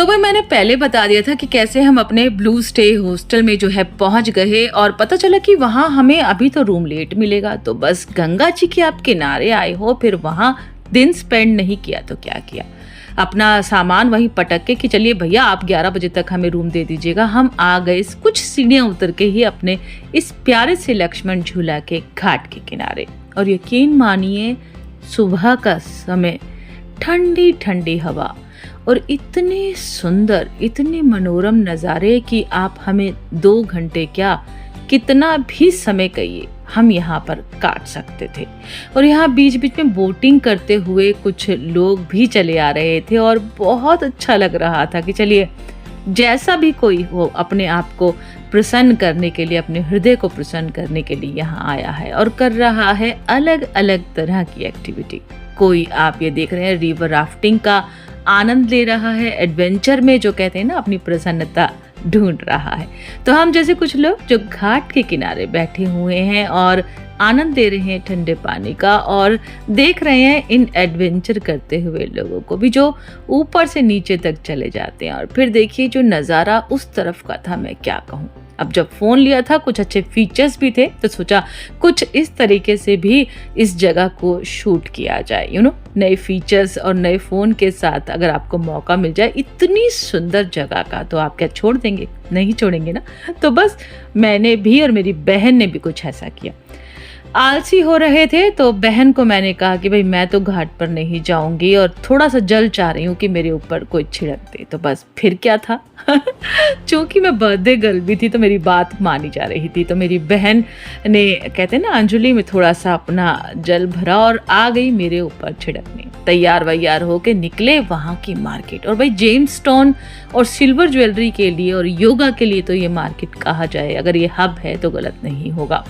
तो भाई मैंने पहले बता दिया था कि कैसे हम अपने ब्लू स्टे हॉस्टल में जो है पहुंच गए और पता चला कि वहां हमें अभी तो रूम लेट मिलेगा। तो बस गंगा जी के आप किनारे आए हो, फिर वहां दिन स्पेंड नहीं किया तो क्या किया, अपना सामान वहीं पटक के कि चलिए भैया आप 11 बजे तक हमें रूम दे दीजिएगा। हम आ गए कुछ सीढ़ियां उतर के ही अपने इस प्यारे से लक्ष्मण झूला के घाट के किनारे। और यकीन मानिए सुबह का समय, ठंडी ठंडी हवा और इतने सुंदर इतने मनोरम नज़ारे कि आप हमें 2 घंटे क्या कितना भी समय कहिए हम यहाँ पर काट सकते थे। और यहाँ बीच बीच में बोटिंग करते हुए कुछ लोग भी चले आ रहे थे और बहुत अच्छा लग रहा था कि चलिए जैसा भी कोई हो अपने आप को प्रसन्न करने के लिए, अपने हृदय को प्रसन्न करने के लिए यहाँ आया है और कर रहा है अलग अलग तरह की एक्टिविटी। कोई आप ये देख रहे हैं रिवर राफ्टिंग का आनंद ले रहा है, एडवेंचर में जो कहते हैं ना अपनी प्रसन्नता ढूंढ रहा है। तो हम जैसे कुछ लोग जो घाट के किनारे बैठे हुए हैं और आनंद ले रहे हैं ठंडे पानी का और देख रहे हैं इन एडवेंचर करते हुए लोगों को भी जो ऊपर से नीचे तक चले जाते हैं। और फिर देखिए जो नज़ारा उस तरफ का था, मैं क्या कहूँ। अब जब फ़ोन लिया था कुछ अच्छे फीचर्स भी थे तो सोचा कुछ इस तरीके से भी इस जगह को शूट किया जाए। नए फीचर्स और नए फ़ोन के साथ अगर आपको मौका मिल जाए इतनी सुंदर जगह का तो आप क्या छोड़ देंगे? नहीं छोड़ेंगे ना। तो बस मैंने भी और मेरी बहन ने भी कुछ ऐसा किया। आलसी हो रहे थे तो बहन को मैंने कहा कि भाई मैं तो घाट पर नहीं जाऊंगी और थोड़ा सा जल चाह रही हूँ कि मेरे ऊपर कोई छिड़क दे। तो बस फिर क्या था चूंकि मैं बर्थडे गर्ल भी थी तो मेरी बात मानी जा रही थी। तो मेरी बहन ने कहते हैं ना अंजलि में थोड़ा सा अपना जल भरा और आ गई मेरे ऊपर छिड़कने। तैयार वैयार होके निकले वहाँ की मार्केट। और भाई जेम्स स्टोन और सिल्वर ज्वेलरी के लिए और योगा के लिए तो ये मार्केट कहा जाए, अगर ये हब है तो गलत नहीं होगा।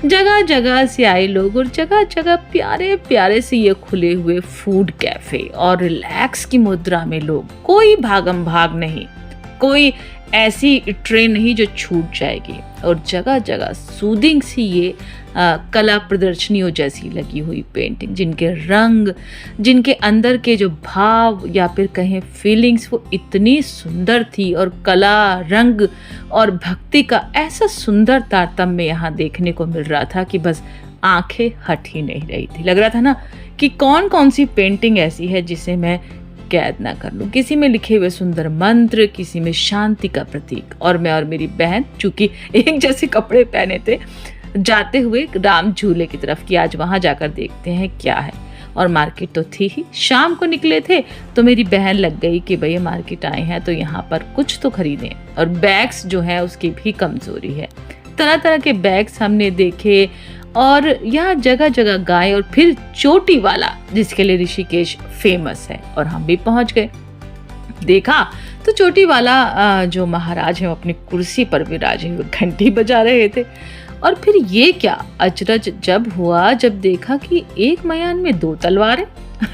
जगह जगह से आए लोग और जगह जगह प्यारे प्यारे से ये खुले हुए फूड कैफे और रिलैक्स की मुद्रा में लोग, कोई भागम भाग नहीं, कोई ऐसी ट्रेन नहीं जो छूट जाएगी। और जगह जगह सूदिंग सी ये कला प्रदर्शनियों जैसी लगी हुई पेंटिंग, जिनके रंग, जिनके अंदर के जो भाव या फिर कहें फीलिंग्स वो इतनी सुंदर थी। और कला, रंग और भक्ति का ऐसा सुंदर तारतम्य यहाँ देखने को मिल रहा था कि बस आंखें हट ही नहीं रही थी। लग रहा था ना कि कौन कौन सी पेंटिंग ऐसी है जिसे मैं कैद ना कर लूं। किसी में लिखे हुए सुंदर मंत्र, किसी में शांति का प्रतीक। और मैं और मेरी बहन चूंकि एक जैसे कपड़े पहने थे, जाते हुए राम झूले की तरफ कि आज वहां जाकर देखते हैं क्या है। और मार्केट तो थी ही, शाम को निकले थे तो मेरी बहन लग गई कि भैया मार्केट आए हैं तो यहाँ पर कुछ तो खरीदें। और बैग्स जो है उसकी भी कमजोरी है, तरह तरह के बैग्स हमने देखे और यहाँ जगह जगह गाय और फिर चोटी वाला जिसके लिए ऋषिकेश फेमस है। और हम भी पहुंच गए। देखा तो चोटी वाला जो महाराज है अपनी कुर्सी पर विराजे हुए घंटी बजा रहे थे। और फिर ये क्या अचरज जब हुआ जब देखा कि एक मयान में 2 तलवारें।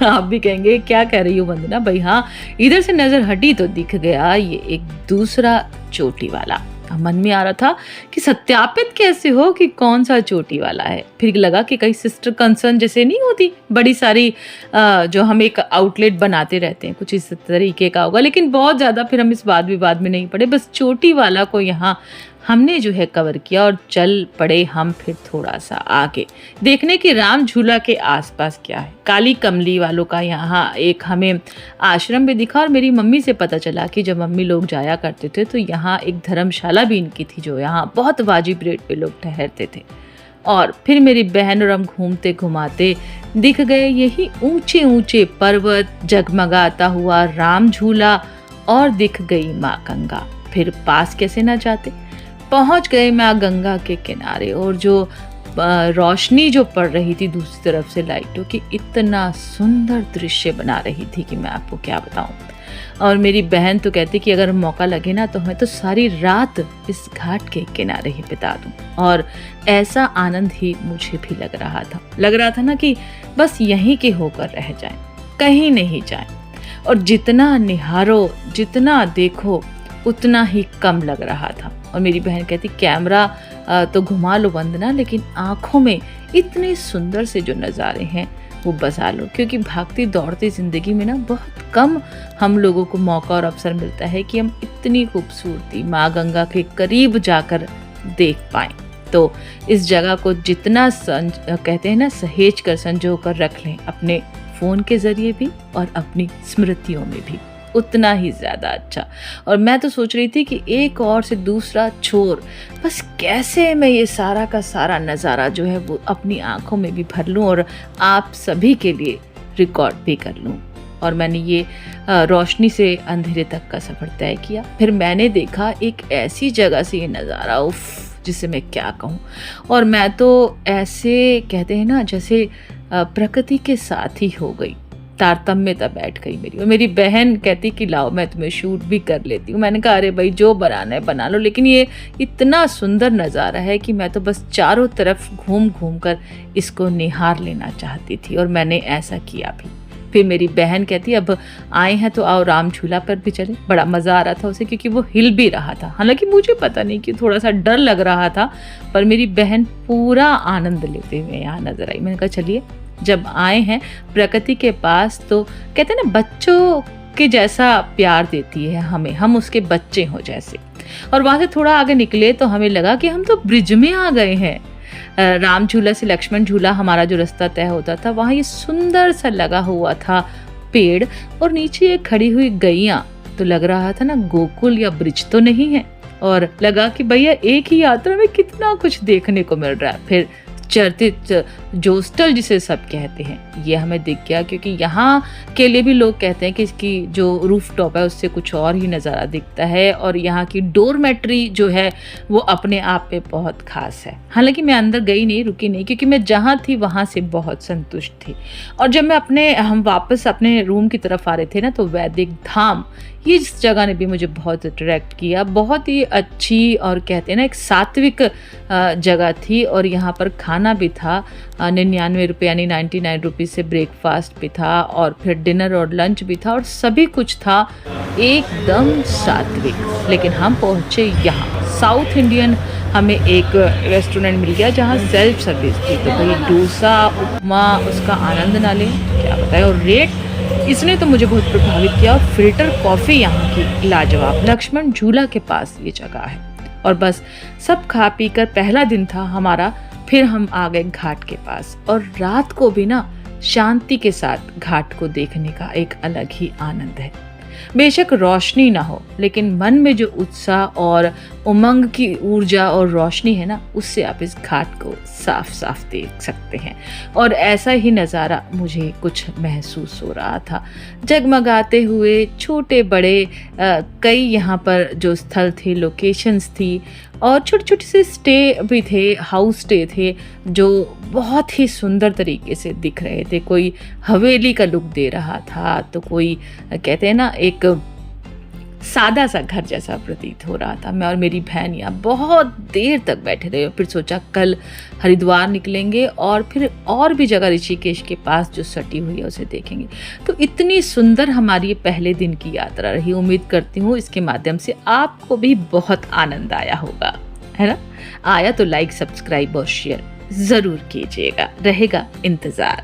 आप भी कहेंगे क्या कह रही हो वंदना? भाई हाँ, इधर से नजर हटी तो दिख गया ये एक दूसरा चोटी वाला। मन में आ रहा था कि सत्यापित कैसे हो कि कौन सा चोटी वाला है। फिर लगा कि कहीं सिस्टर कंसर्न जैसे नहीं होती बड़ी सारी जो हम एक आउटलेट बनाते रहते हैं, कुछ इस तरीके का होगा। लेकिन बहुत ज़्यादा फिर हम इस वाद विवाद में नहीं पड़े, बस चोटी वाला को यहाँ हमने जो है कवर किया और चल पड़े हम फिर थोड़ा सा आगे देखने की राम झूला के आसपास क्या है। काली कमली वालों का यहाँ एक हमें आश्रम भी दिखा और मेरी मम्मी से पता चला कि जब मम्मी लोग जाया करते थे तो यहाँ एक धर्मशाला भी इनकी थी जो यहाँ बहुत वाजिब रेट पे लोग ठहरते थे। और फिर मेरी बहन और हम घूमते घुमाते दिख गए यही ऊंचे ऊंचे पर्वत, जगमगाता हुआ राम झूला और दिख गई माँ गंगा। फिर पास कैसे ना जाते, पहुंच गए माँ गंगा के किनारे। और जो रोशनी जो पड़ रही थी दूसरी तरफ से लाइटों की, इतना सुंदर दृश्य बना रही थी कि मैं आपको क्या बताऊं। और मेरी बहन तो कहती कि अगर मौका लगे ना तो मैं तो सारी रात इस घाट के किनारे ही बिता दूं। और ऐसा आनंद ही मुझे भी लग रहा था ना कि बस यहीं के होकर रह जाएं, कहीं नहीं जाएं। और जितना निहारो, जितना देखो उतना ही कम लग रहा था। और मेरी बहन कहती कैमरा तो घुमा लो वंदना, लेकिन आंखों में इतने सुंदर से जो नज़ारे हैं वो बसा लो, क्योंकि भागती दौड़ती ज़िंदगी में ना बहुत कम हम लोगों को मौका और अवसर मिलता है कि हम इतनी खूबसूरती माँ गंगा के करीब जाकर देख पाएं। तो इस जगह को जितना कहते हैं ना सहेज कर संजो कर रख लें अपने फ़ोन के ज़रिए भी और अपनी स्मृतियों में भी, उतना ही ज़्यादा अच्छा। और मैं तो सोच रही थी कि एक और से दूसरा छोर, बस कैसे मैं ये सारा का सारा नज़ारा जो है वो अपनी आँखों में भी भर लूँ और आप सभी के लिए रिकॉर्ड भी कर लूँ। और मैंने ये रोशनी से अंधेरे तक का सफ़र तय किया। फिर मैंने देखा एक ऐसी जगह से ये नज़ारा, उफ़, जिसे मैं क्या कहूँ। और मैं तो ऐसे कहते हैं ना जैसे प्रकृति के साथ ही हो गई, तारतम्यता बैठ गई मेरी। और मेरी बहन कहती कि लाओ मैं तुम्हें शूट भी कर लेती हूँ। मैंने कहा अरे भाई जो बनाना है बना लो, लेकिन ये इतना सुंदर नज़ारा है कि मैं तो बस चारों तरफ घूम घूम कर इसको निहार लेना चाहती थी, और मैंने ऐसा किया भी। फिर मेरी बहन कहती अब आए हैं तो आओ राम झूला पर भी चले। बड़ा मज़ा आ रहा था उसे, क्योंकि वो हिल भी रहा था। हालांकि मुझे पता नहीं कि थोड़ा सा डर लग रहा था, पर मेरी बहन पूरा आनंद लेते हुए यहाँ नजर आई। मैंने कहा चलिए, जब आए हैं प्रकृति के पास तो कहते हैं ना बच्चों के जैसा प्यार देती है हमें, हम उसके बच्चे हो जैसे। और वहाँ से थोड़ा आगे निकले तो हमें लगा कि हम तो ब्रिज में आ गए हैं। राम झूला से लक्ष्मण झूला हमारा जो रास्ता तय होता था, वहाँ ये सुंदर सा लगा हुआ था पेड़, और नीचे ये खड़ी हुई गैया। तो लग रहा था ना गोकुल या ब्रिज तो नहीं है, और लगा कि भैया एक ही यात्रा में कितना कुछ देखने को मिल रहा है। फिर चर्चित जोस्टल जिसे सब कहते हैं, ये हमें दिख गया, क्योंकि यहाँ के लिए भी लोग कहते हैं कि इसकी जो रूफ टॉप है उससे कुछ और ही नज़ारा दिखता है। और यहाँ की डोरमेट्री जो है वो अपने आप में बहुत खास है। हालांकि मैं अंदर गई नहीं, रुकी नहीं, क्योंकि मैं जहाँ थी वहाँ से बहुत संतुष्ट थी। और जब मैं हम वापस अपने रूम की तरफ आ रहे थे ना, तो वैदिक धाम, ये इस जगह ने भी मुझे बहुत अट्रैक्ट किया। बहुत ही अच्छी और कहते हैं ना एक सात्विक जगह थी। और यहाँ पर खाना भी था 99 रुपये यानी 99 रुपीज़ से ब्रेकफास्ट भी था, और फिर डिनर और लंच भी था, और सभी कुछ था एकदम सात्विक। लेकिन हम पहुँचे यहाँ साउथ इंडियन, हमें एक रेस्टोरेंट मिल गया जहाँ सेल्फ सर्विस थी। तो भाई डोसा उपमा उसका आनंद ना लें, क्या बताएं। और रेट इसने तो मुझे बहुत प्रभावित किया। और फिल्टर कॉफ़ी यहाँ की लाजवाब। लक्ष्मण झूला के पास ये जगह है। और बस सब खा पी कर, पहला दिन था हमारा, फिर हम आ गए घाट के पास। और रात को भी ना शांति के साथ घाट को देखने का एक अलग ही आनंद है। बेशक रोशनी ना हो, लेकिन मन में जो उत्साह और उमंग की ऊर्जा और रोशनी है ना, उससे आप इस घाट को साफ साफ देख सकते हैं। और ऐसा ही नज़ारा मुझे कुछ महसूस हो रहा था। जगमगाते हुए छोटे बड़े कई यहाँ पर जो स्थल थे, लोकेशंस थी, और छोटे छोटे से स्टे भी थे, हाउस स्टे थे, जो बहुत ही सुंदर तरीके से दिख रहे थे। कोई हवेली का लुक दे रहा था, तो कोई कहते हैं ना एक सादा सा घर जैसा प्रतीत हो रहा था। मैं और मेरी बहन यहाँ बहुत देर तक बैठे रहे। फिर सोचा कल हरिद्वार निकलेंगे और फिर और भी जगह ऋषिकेश के पास जो सटी हुई है उसे देखेंगे। तो इतनी सुंदर हमारी ये पहले दिन की यात्रा रही। उम्मीद करती हूँ इसके माध्यम से आपको भी बहुत आनंद आया होगा, है ना। आया तो लाइक, सब्सक्राइब और शेयर ज़रूर कीजिएगा, रहेगा इंतज़ार।